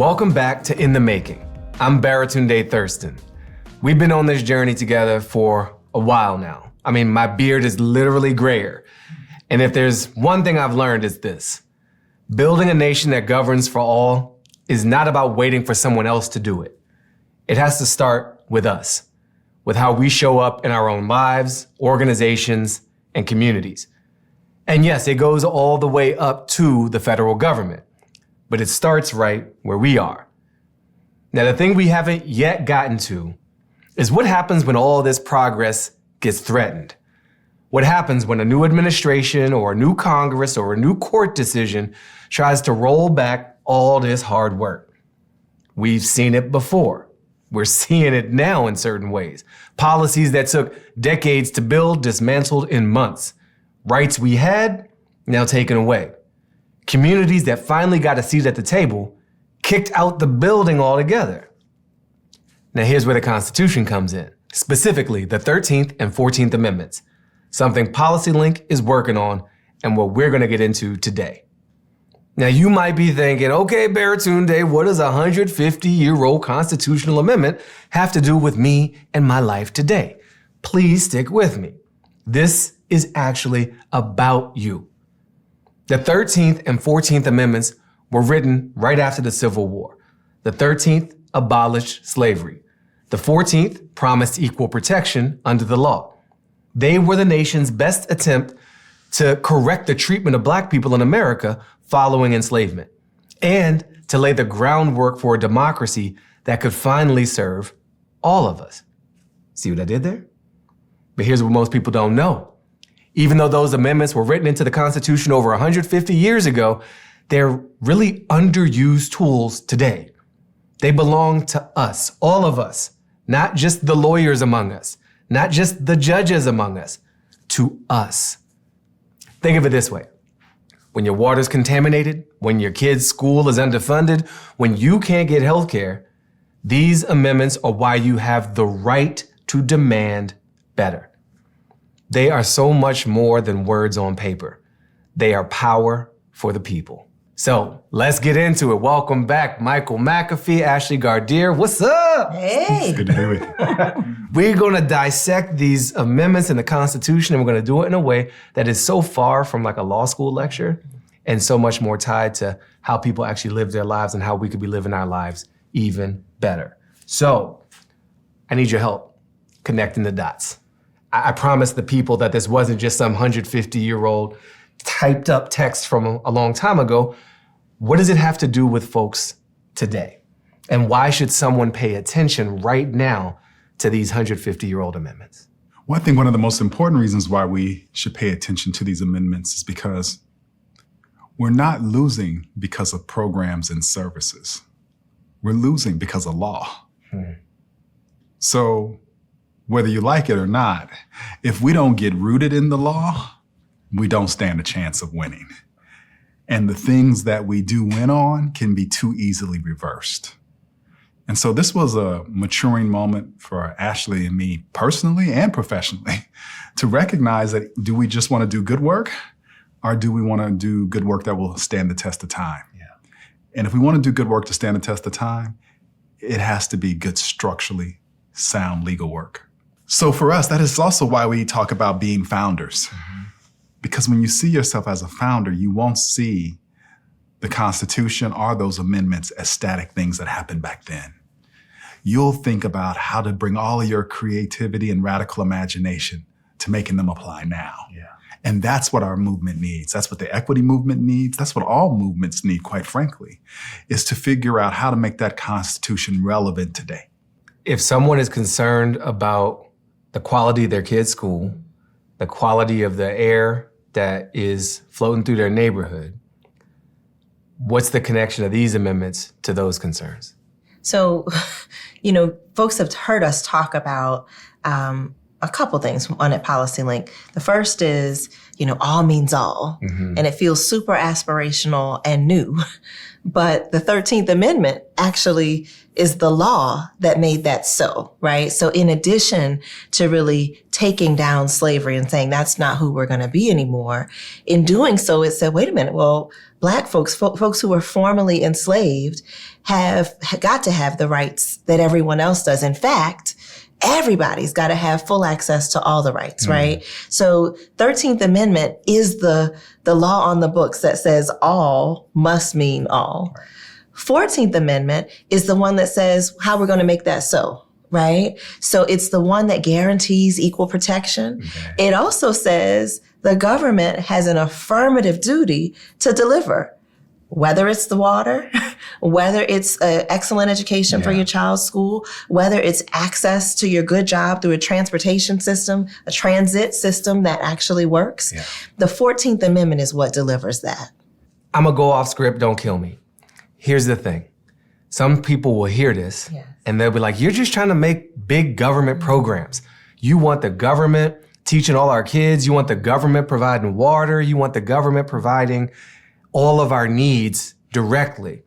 Welcome back to In the Making. I'm Baratunde Thurston. We've been on this journey together for a while now. I mean, my beard is literally grayer. And if there's one thing I've learned, it's this. Building a nation that governs for all is not about waiting for someone else to do it. It has to start with us, with how we show up in our own lives, organizations, and communities. And yes, it goes all the way up to the federal government, but it starts right where we are. Now, the thing we haven't yet gotten to is what happens when all this progress gets threatened. What happens when a new administration or a new Congress or a new court decision tries to roll back all this hard work? We've seen it before. We're seeing it now in certain ways. Policies that took decades to build dismantled in months. Rights we had, now taken away. Communities that finally got a seat at the table, kicked out the building altogether. Now here's where the Constitution comes in, specifically the 13th and 14th Amendments, something PolicyLink is working on and what we're gonna get into today. Now you might be thinking, okay, Baratunde, what does a 150-year-old constitutional amendment have to do with me and my life today? Please stick with me. This is actually about you. The 13th and 14th Amendments were written right after the Civil War. The 13th abolished slavery. The 14th promised equal protection under the law. They were the nation's best attempt to correct the treatment of Black people in America following enslavement, and to lay the groundwork for a democracy that could finally serve all of us. See what I did there? But here's what most people don't know. Even though those amendments were written into the Constitution over 150 years ago, they're really underused tools today. They belong to us, all of us, not just the lawyers among us, not just the judges among us, to us. Think of it this way. When your water's contaminated, when your kid's school is underfunded, when you can't get health care, these amendments are why you have the right to demand better. They are so much more than words on paper. They are power for the people. So let's get into it. Welcome back, Michael McAfee, Ashleigh Gardere. What's up? Hey. It's good to be with you. We're gonna dissect these amendments in the Constitution, and we're gonna do it in a way that is so far from like a law school lecture and so much more tied to how people actually live their lives and how we could be living our lives even better. So I need your help connecting the dots. I promised the people that this wasn't just some 150-year-old typed up text from a long time ago. What does it have to do with folks today? And why should someone pay attention right now to these 150-year-old amendments? Well, I think one of the most important reasons why we should pay attention to these amendments is because we're not losing because of programs and services. We're losing because of law. So whether you like it or not, if we don't get rooted in the law, we don't stand a chance of winning. And the things that we do win on can be too easily reversed. And so this was a maturing moment for Ashleigh and me personally and professionally to recognize that, do we just want to do good work, or do we want to do good work that will stand the test of time? Yeah. And if we want to do good work to stand the test of time, it has to be good structurally sound legal work. So for us, that is also why we talk about being founders. Because when you see yourself as a founder, you won't see the Constitution or those amendments as static things that happened back then. You'll think about how to bring all of your creativity and radical imagination to making them apply now. Yeah. And that's what our movement needs. That's what the equity movement needs. That's what all movements need, quite frankly, is to figure out how to make that Constitution relevant today. If someone is concerned about the quality of their kid's school, the quality of the air that is floating through their neighborhood, what's the connection of these amendments to those concerns? So, folks have heard us talk about a couple things on at PolicyLink. The first is, all means all, and it feels super aspirational and new. But the 13th Amendment actually is the law that made that so, right? So in addition to really taking down slavery and saying that's not who we're going to be anymore, in doing so, it said, wait a minute, well, Black folks, folks who were formerly enslaved have got to have the rights that everyone else does. In fact, everybody's got to have full access to all the rights, right? So 13th Amendment is the law on the books that says all must mean all. 14th Amendment is the one that says how we're going to make that so, right? So it's the one that guarantees equal protection. Okay. It also says the government has an affirmative duty to deliver, whether it's the water, whether it's an excellent education for your child's school, whether it's access to your good job through a transportation system, a transit system that actually works. Yeah. The 14th Amendment is what delivers that. I'm gonna go off script, don't kill me. Here's the thing. Some people will hear this and they'll be like, you're just trying to make big government programs. You want the government teaching all our kids. You want the government providing water. You want the government providing all of our needs directly.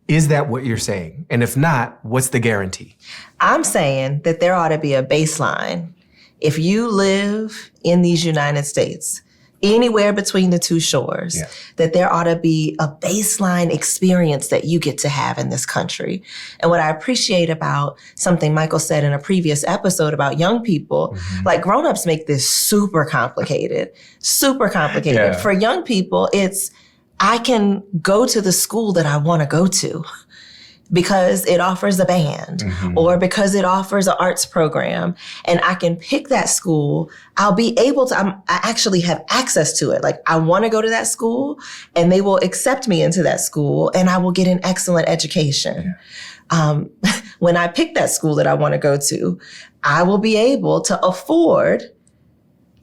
Is that what you're saying? And if not, what's the guarantee? I'm saying that there ought to be a baseline. If you live in these United States, anywhere between the two shores, that there ought to be a baseline experience that you get to have in this country. And what I appreciate about something Michael said in a previous episode about young people, like grown-ups make this super complicated. Yeah. For young people, it's, I can go to the school that I want to go to because it offers a band or because it offers an arts program, and I can pick that school. I'll be able to, I actually have access to it. Like, I want to go to that school and they will accept me into that school and I will get an excellent education. When I pick that school that I want to go to, I will be able to afford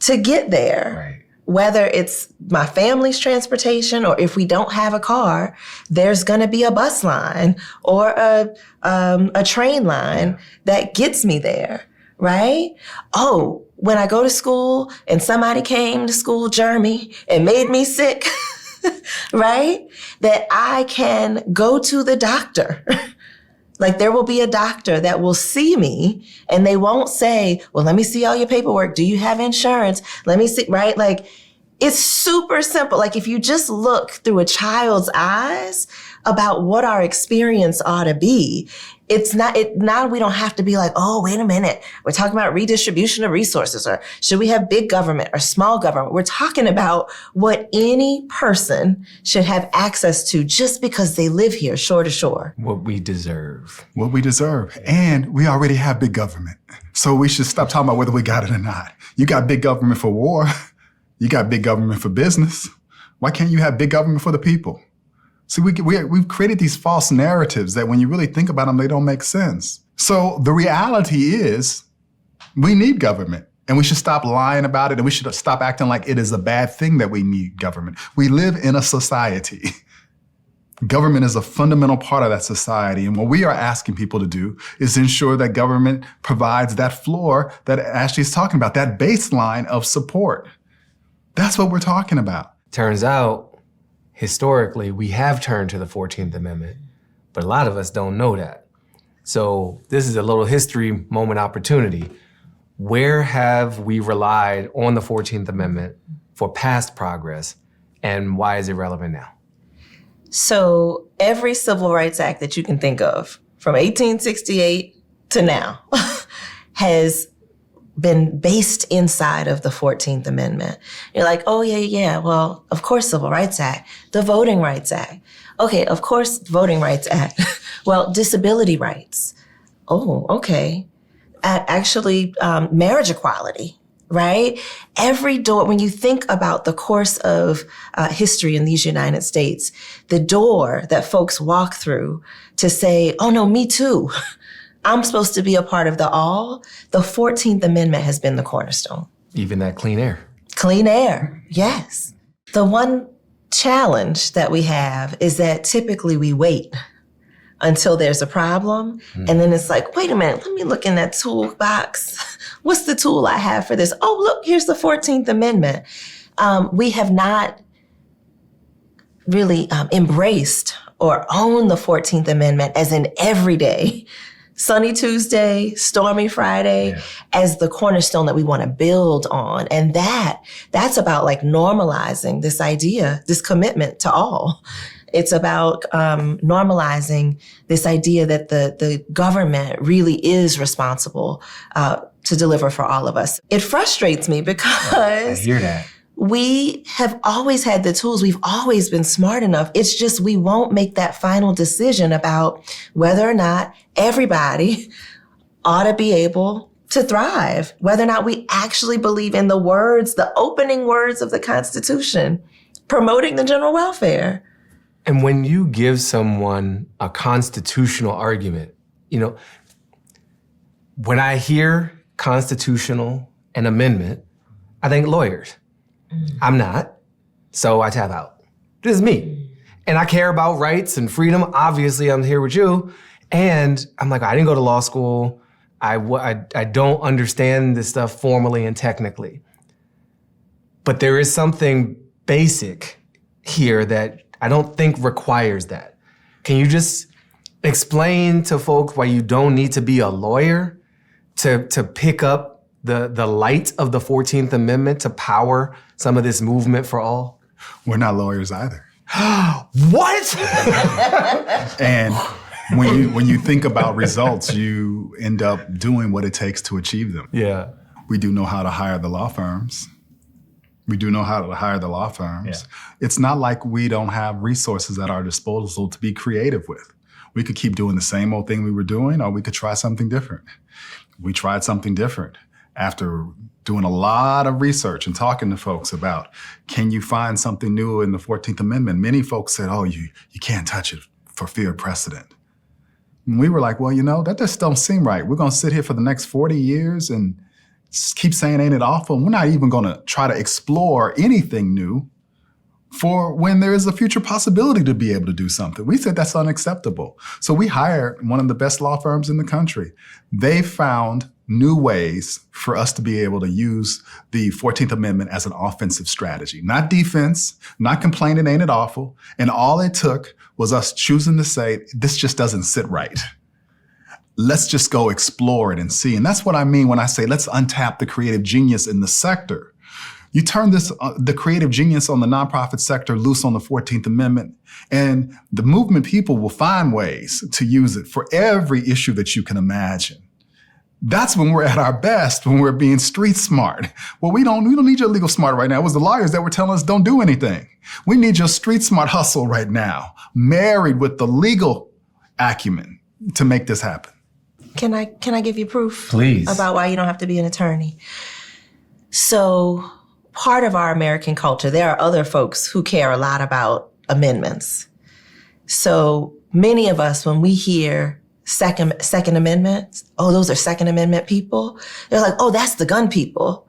to get there. Right. Whether it's my family's transportation or if we don't have a car, there's going to be a bus line or a train line that gets me there, right? Oh, when I go to school and somebody came to school, Jeremy, and made me sick, right? That I can go to the doctor. Like, there will be a doctor that will see me and they won't say, well, let me see all your paperwork. Do you have insurance? Let me see, right? Like, it's super simple. Like, if you just look through a child's eyes about what our experience ought to be, now we don't have to be like, oh, wait a minute. We're talking about redistribution of resources, or should we have big government or small government? We're talking about what any person should have access to just because they live here shore to shore. What we deserve. What we deserve. And we already have big government. So we should stop talking about whether we got it or not. You got big government for war. You got big government for business. Why can't you have big government for the people? See, we've created these false narratives that when you really think about them, they don't make sense. So the reality is we need government, and we should stop lying about it, and we should stop acting like it is a bad thing that we need government. We live in a society. Government is a fundamental part of that society. And what we are asking people to do is ensure that government provides that floor that Ashley's talking about, that baseline of support. That's what we're talking about. Turns out, historically, we have turned to the 14th Amendment, but a lot of us don't know that. So this is a little history moment opportunity. Where have we relied on the 14th Amendment for past progress, and why is it relevant now? So every Civil Rights Act that you can think of, from 1868 to now, has been based inside of the 14th Amendment. You're like, oh, yeah, well, of course, Civil Rights Act, the Voting Rights Act. Okay, of course, Voting Rights Act. Well, disability rights. Oh, okay. Actually, marriage equality, right? Every door, when you think about the course of history in these United States, the door that folks walk through to say, oh, no, me too. I'm supposed to be a part of the all. The 14th Amendment has been the cornerstone. Even that clean air. Clean air, yes. The one challenge that we have is that typically we wait until there's a problem. And then it's like, wait a minute, let me look in that toolbox. What's the tool I have for this? Oh, look, here's the 14th Amendment. We have not really embraced or owned the 14th Amendment as an everyday, sunny Tuesday, stormy Friday, as the cornerstone that we want to build on. And that's about like normalizing this idea, this commitment to all. It's about normalizing this idea that the government really is responsible to deliver for all of us. It frustrates me because I hear that. We have always had the tools. We've always been smart enough. It's just we won't make that final decision about whether or not everybody ought to be able to thrive, whether or not we actually believe in the words, the opening words of the Constitution, promoting the general welfare. And when you give someone a constitutional argument, when I hear constitutional and amendment, I think lawyers. I'm not, so I tap out. This is me. And I care about rights and freedom. Obviously, I'm here with you. And I'm like, I didn't go to law school. I don't understand this stuff formally and technically. But there is something basic here that I don't think requires that. Can you just explain to folks why you don't need to be a lawyer to pick up the light of the 14th Amendment to power some of this movement for all? We're not lawyers either. What? And when you think about results, you end up doing what it takes to achieve them. Yeah. We do know how to hire the law firms. Yeah. It's not like we don't have resources at our disposal to be creative with. We could keep doing the same old thing we were doing, or we could try something different. We tried something different. After doing a lot of research and talking to folks about, can you find something new in the 14th Amendment? Many folks said, you can't touch it for fear of precedent. And we were like, well, that just don't seem right. We're going to sit here for the next 40 years and keep saying, ain't it awful? And we're not even going to try to explore anything new for when there is a future possibility to be able to do something. We said that's unacceptable. So we hired one of the best law firms in the country. They found new ways for us to be able to use the 14th Amendment as an offensive strategy, not defense, not complaining, ain't it awful? And all it took was us choosing to say, this just doesn't sit right. Let's just go explore it and see. And that's what I mean when I say, let's untap the creative genius in the sector. You turn the creative genius on the nonprofit sector loose on the 14th Amendment, and the movement people will find ways to use it for every issue that you can imagine. That's when we're at our best, when we're being street smart. Well, we don't need your legal smart right now. It was the lawyers that were telling us don't do anything. We need your street smart hustle right now, married with the legal acumen to make this happen. Can I give you proof? Please. About why you don't have to be an attorney? So part of our American culture, there are other folks who care a lot about amendments. So many of us, when we hear Second Amendment, those are Second Amendment people, they're like, that's the gun people.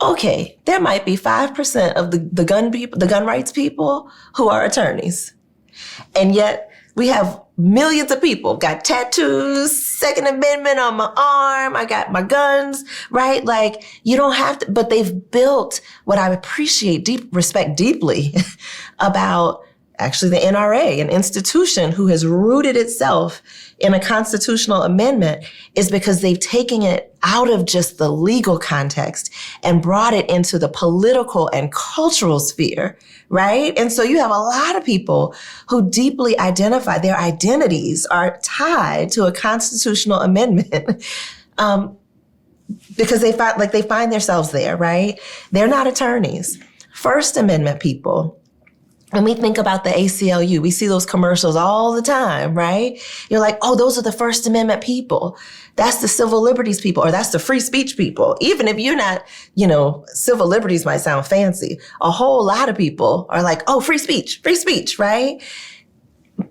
Okay, there might be 5% of the gun people, the gun rights people who are attorneys. And yet we have millions of people got tattoos, Second Amendment on my arm, I got my guns, right? Like, you don't have to, but they've built what I respect deeply about actually the NRA, an institution who has rooted itself in a constitutional amendment, is because they've taken it out of just the legal context and brought it into the political and cultural sphere, right? And so you have a lot of people who deeply identify, their identities are tied to a constitutional amendment because they find themselves there, right? They're not attorneys. First Amendment people, when we think about the ACLU, we see those commercials all the time, right? You're like, those are the First Amendment people. That's the civil liberties people, or that's the free speech people. Even if you're not, civil liberties might sound fancy. A whole lot of people are like, free speech, right?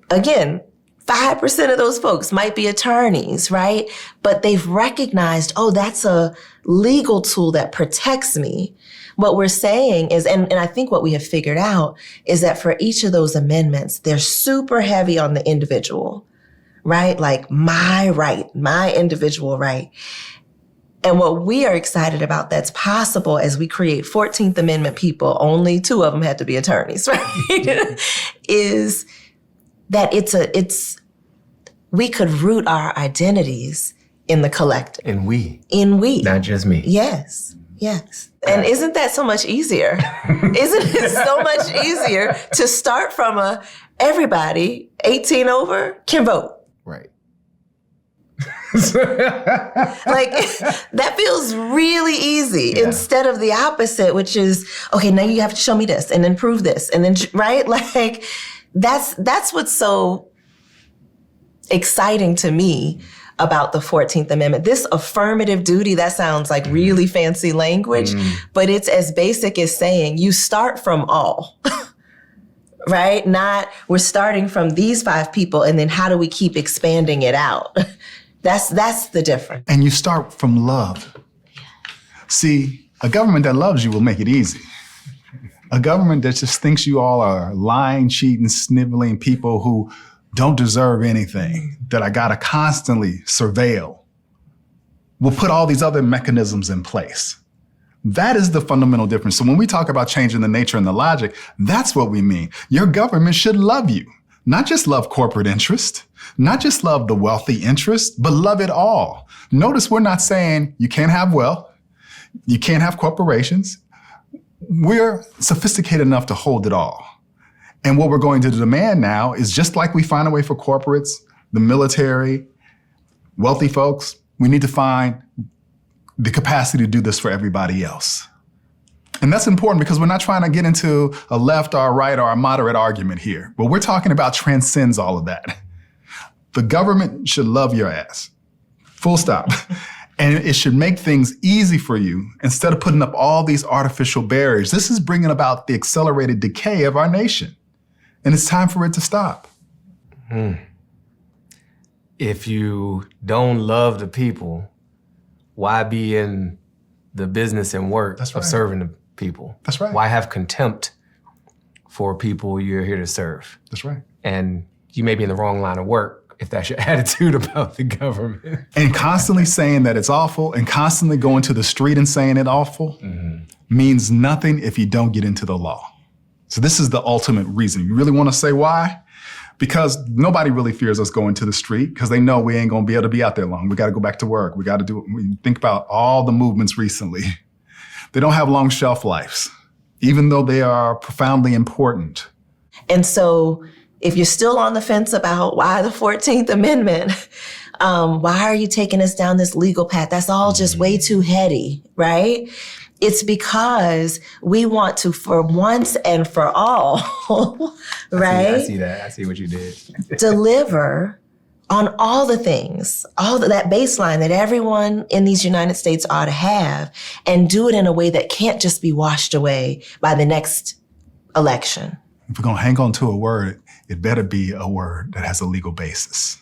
Again, 5% of those folks might be attorneys, right? But they've recognized, that's a legal tool that protects me. What we're saying is, and I think what we have figured out is that for each of those amendments, they're super heavy on the individual, right? Like my right, my individual right. And what we are excited about that's possible as we create 14th Amendment people, only 2 of them had to be attorneys, right? is that we could root our identities in the collective. In we. In we. Not just me. Yes. Yes. And isn't that so much easier? Isn't it so much easier to start from everybody 18 over can vote? Right. Like, that feels really easy instead of the opposite, which is, okay, now you have to show me this and then prove this. And then, right? Like, that's what's so exciting to me about the 14th Amendment. This affirmative duty, that sounds like really fancy language, but it's as basic as saying you start from all, right? Not we're starting from these 5 people and then how do we keep expanding it out? That's the difference. And you start from love. See, a government that loves you will make it easy. A government that just thinks you all are lying, cheating, sniveling people who don't deserve anything, that I gotta constantly surveil, will put all these other mechanisms in place. That is the fundamental difference. So when we talk about changing the nature and the logic, that's what we mean. Your government should love you, not just love corporate interest, not just love the wealthy interest, but love it all. Notice we're not saying you can't have wealth, you can't have corporations. We're sophisticated enough to hold it all. And what we're going to demand now is just like we find a way for corporates, the military, wealthy folks, we need to find the capacity to do this for everybody else. And that's important because we're not trying to get into a left or a right or a moderate argument here. What we're talking about transcends all of that. The government should love your ass. Full stop. And it should make things easy for you instead of putting up all these artificial barriers. This is bringing about the accelerated decay of our nation. And it's time for it to stop. If you don't love the people, why be in the business and work of serving the people? That's right. Why have contempt for people you're here to serve? That's right. And you may be in the wrong line of work if that's your attitude about the government. And constantly saying that it's awful and constantly going to the street and saying it's awful means nothing if you don't get into the law. So this is the ultimate reason. You really want to say why? Because nobody really fears us going to the street because they know we ain't going to be able to be out there long. We got to go back to work. We got to do it. We think about all the movements recently. They don't have long shelf lives, even though they are profoundly important. And so if you're still on the fence about why the 14th Amendment, why are you taking us down this legal path? That's all just way too heady, right? It's because we want to, for once and for all, right? I see that. I see what you did. Deliver on all the things, that baseline that everyone in these United States ought to have, and do it in a way that can't just be washed away by the next election. If we're going to hang on to a word, it better be a word that has a legal basis.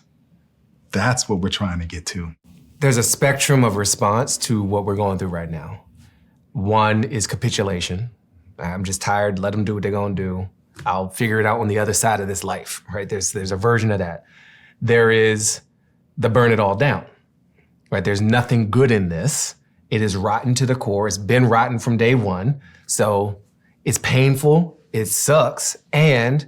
That's what we're trying to get to. There's a spectrum of response to what we're going through right now. One is capitulation. I'm just tired. Let them do what they're going to do. I'll figure it out on the other side of this life, right? There's a version of that. There is the burn it all down, right? There's nothing good in this. It is rotten to the core. It's been rotten from day one. So it's painful. It sucks. And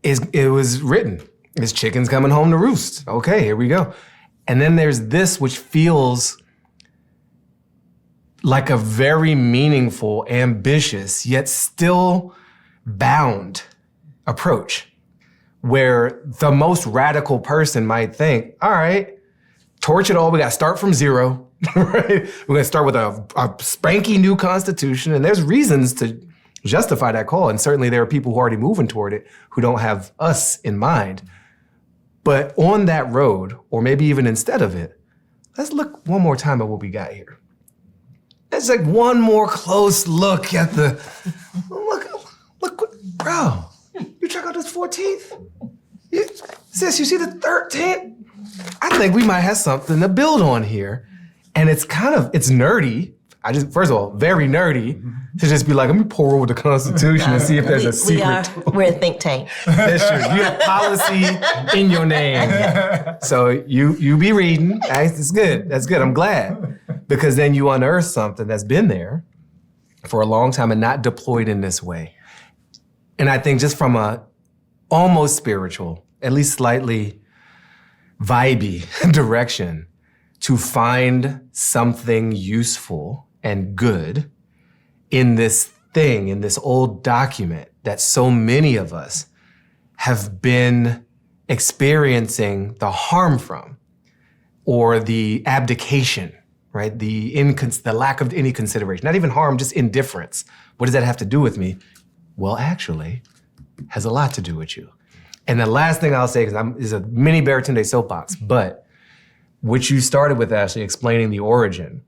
it was written. It's chickens coming home to roost. Okay, here we go. And then there's this, which feels like a very meaningful, ambitious, yet still bound approach, where the most radical person might think, all right, torch it all, we gotta start from zero, right? We're gonna start with a spanky new constitution, and there's reasons to justify that call, and certainly there are people who are already moving toward it who don't have us in mind. But on that road, or maybe even instead of it, let's look one more time at what we got here. It's like one more close look at the, look, bro, you check out this 14th? Sis, you see the 13th? I think we might have something to build on here. And it's nerdy. First of all, very nerdy to just be like, let me pour over the Constitution and see if there's a secret. We're a think tank. That's true. You have policy in your name. So you be reading. It's good. That's good. I'm glad. Because then you unearth something that's been there for a long time and not deployed in this way. And I think just from a almost spiritual, at least slightly vibey direction, to find something useful and good in this thing, in this old document that so many of us have been experiencing the harm from, or the abdication, right? The lack of any consideration, not even harm, just indifference. What does that have to do with me? Well, actually, has a lot to do with you. And the last thing I'll say is a mini Baratunde soapbox, but which you started with, Ashleigh, explaining the origin.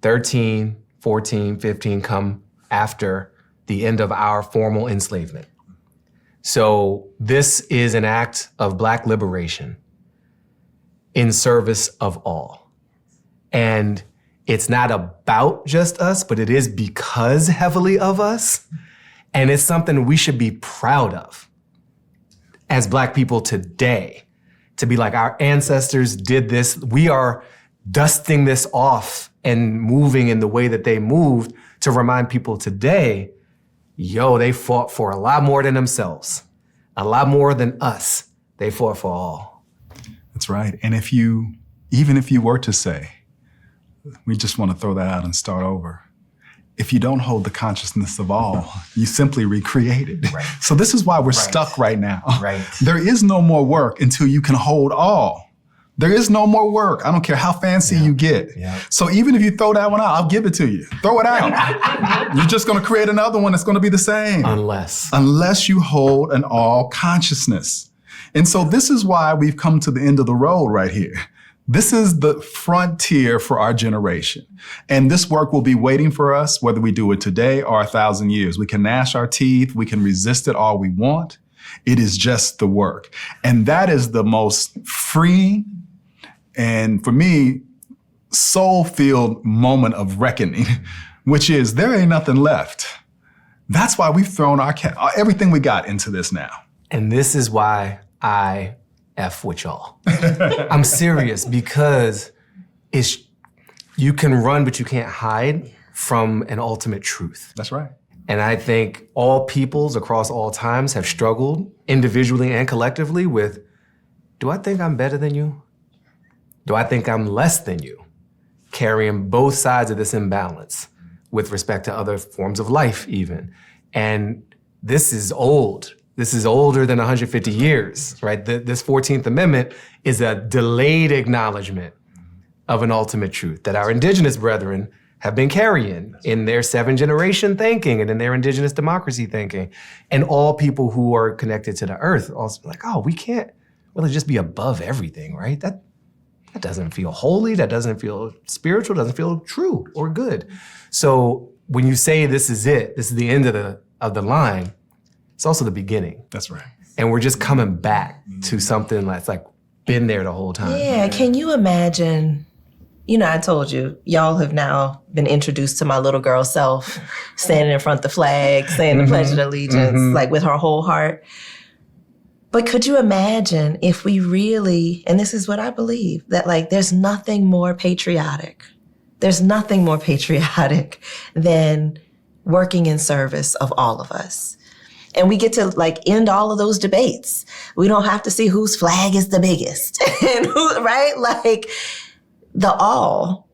13, 14, 15 come after the end of our formal enslavement. So this is an act of Black liberation in service of all. And it's not about just us, but it is because heavily of us. And it's something we should be proud of as Black people today, to be like, our ancestors did this. We are dusting this off and moving in the way that they moved to remind people today, yo, they fought for a lot more than themselves, a lot more than us. They fought for all. That's right. And even if you were to say, we just want to throw that out and start over, if you don't hold the consciousness of all, you simply recreate it. Right. So this is why we're stuck right now. Right. There is no more work until you can hold all. There is no more work. I don't care how fancy you get. Yeah. So even if you throw that one out, I'll give it to you. Throw it out. You're just going to create another one that's going to be the same. Unless you hold an all consciousness. And so this is why we've come to the end of the road right here. This is the frontier for our generation. And this work will be waiting for us, whether we do it today or 1,000 years. We can gnash our teeth. We can resist it all we want. It is just the work. And that is the most freeing and, for me, soul-filled moment of reckoning, which is there ain't nothing left. That's why we've thrown everything we got into this now. And this is why I F with y'all. I'm serious, because you can run, but you can't hide from an ultimate truth. That's right. And I think all peoples across all times have struggled individually and collectively with, do I think I'm better than you? Do I think I'm less than you? Carrying both sides of this imbalance with respect to other forms of life even. And this is old. This is older than 150 years, right? This 14th Amendment is a delayed acknowledgement of an ultimate truth that our Indigenous brethren have been carrying in their 7th-generation thinking and in their Indigenous democracy thinking. And all people who are connected to the earth also like, oh, we can't really just be above everything, right? That doesn't feel holy, that doesn't feel spiritual, doesn't feel true or good. So when you say this is it, this is the end of the line, it's also the beginning. That's right. And we're just coming back to something that's like been there the whole time. Yeah, can you imagine, I told you, y'all have now been introduced to my little girl self, standing in front of the flag, saying the Pledge of Allegiance, like with her whole heart. But could you imagine if we really, and this is what I believe, that like there's nothing more patriotic. There's nothing more patriotic than working in service of all of us. And we get to like end all of those debates. We don't have to see whose flag is the biggest and who, right? Like the all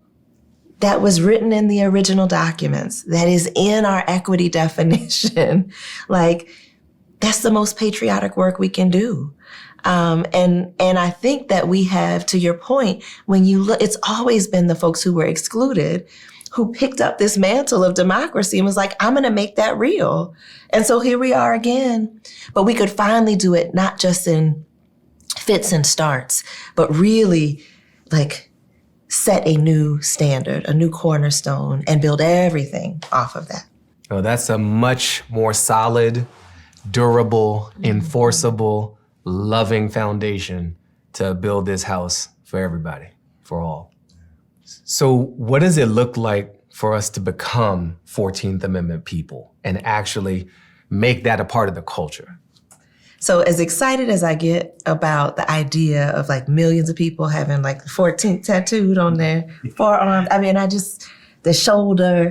that was written in the original documents, that is in our equity definition, like that's the most patriotic work we can do. And I think that we have, to your point, when you look, it's always been the folks who were excluded who picked up this mantle of democracy and was like, I'm going to make that real. And so here we are again. But we could finally do it not just in fits and starts, but really like set a new standard, a new cornerstone, and build everything off of that. Oh, that's a much more solid, durable, enforceable, loving foundation to build this house for everybody, for all. So what does it look like for us to become 14th Amendment people and actually make that a part of the culture? So as excited as I get about the idea of like millions of people having like the 14th tattooed on their forearm, the shoulder,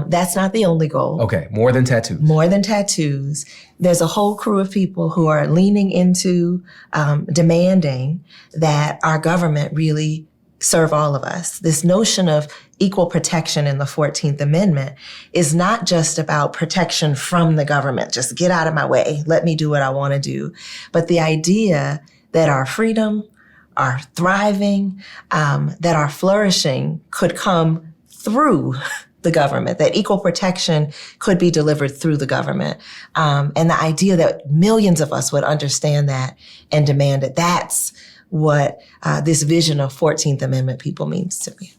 that's not the only goal. Okay, more than tattoos. More than tattoos. There's a whole crew of people who are leaning into demanding that our government really serve all of us. This notion of equal protection in the 14th Amendment is not just about protection from the government. Just get out of my way. Let me do what I want to do. But the idea that our freedom, our thriving, that our flourishing could come through the government, that equal protection could be delivered through the government. And the idea that millions of us would understand that and demand it. That's what this vision of 14th Amendment people means to me.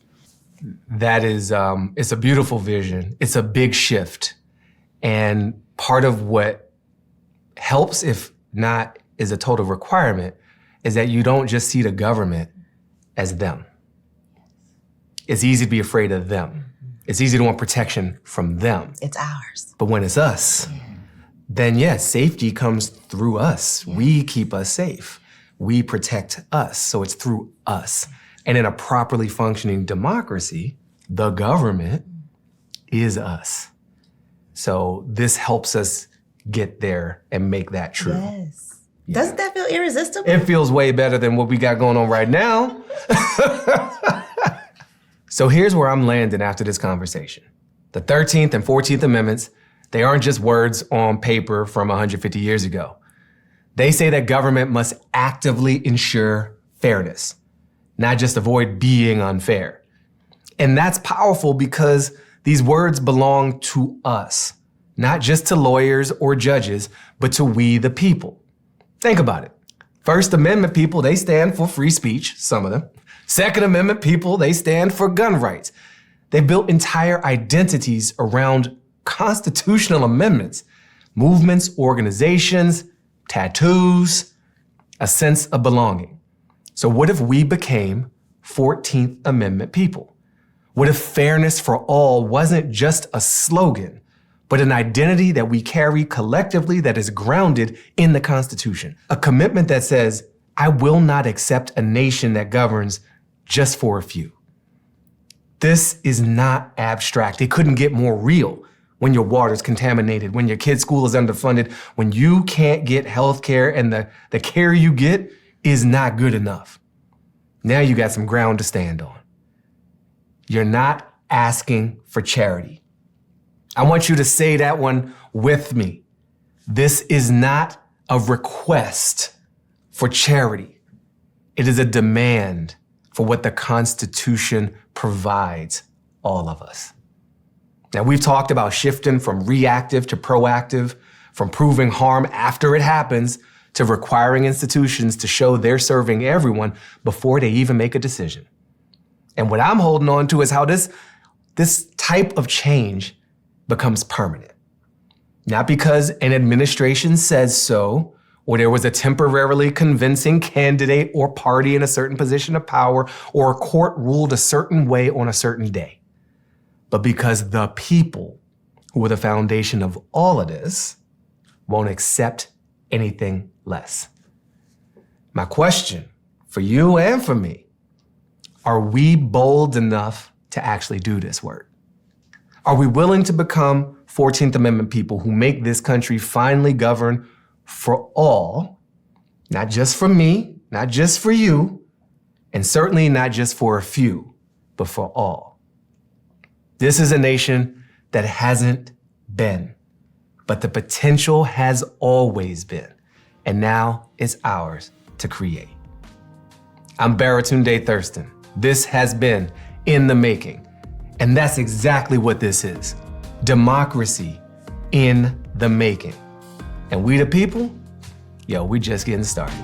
That is, it's a beautiful vision. It's a big shift. And part of what helps, if not is a total requirement, is that you don't just see the government as them. It's easy to be afraid of them. It's easy to want protection from them. It's ours. But when it's us, then yes, safety comes through us. We keep us safe. We protect us, so it's through us. And in a properly functioning democracy, the government is us. So this helps us get there and make that true. Yes. Yeah. Doesn't that feel irresistible? It feels way better than what we got going on right now. So here's where I'm landing after this conversation. The 13th and 14th Amendments, they aren't just words on paper from 150 years ago. They say that government must actively ensure fairness, not just avoid being unfair. And that's powerful because these words belong to us, not just to lawyers or judges, but to we the people. Think about it. First Amendment people, they stand for free speech, some of them. Second Amendment people, they stand for gun rights. They built entire identities around constitutional amendments, movements, organizations, tattoos, a sense of belonging. So what if we became 14th Amendment people? What if fairness for all wasn't just a slogan, but an identity that we carry collectively that is grounded in the Constitution? A commitment that says, I will not accept a nation that governs just for a few. This is not abstract. It couldn't get more real when your water's contaminated, when your kid's school is underfunded, when you can't get health care and the care you get is not good enough. Now you got some ground to stand on. You're not asking for charity. I want you to say that one with me. This is not a request for charity. It is a demand for what the Constitution provides all of us. Now, we've talked about shifting from reactive to proactive, from proving harm after it happens to requiring institutions to show they're serving everyone before they even make a decision. And what I'm holding on to is how this type of change becomes permanent. Not because an administration says so, or there was a temporarily convincing candidate or party in a certain position of power, or a court ruled a certain way on a certain day, but because the people, who are the foundation of all of this, won't accept anything less. My question for you and for me, are we bold enough to actually do this work? Are we willing to become 14th Amendment people who make this country finally govern for all, not just for me, not just for you, and certainly not just for a few, but for all? This is a nation that hasn't been, but the potential has always been, and now it's ours to create. I'm Baratunde Thurston. This has been In the Making, and that's exactly what this is. Democracy in the making. And we the people, we just getting started.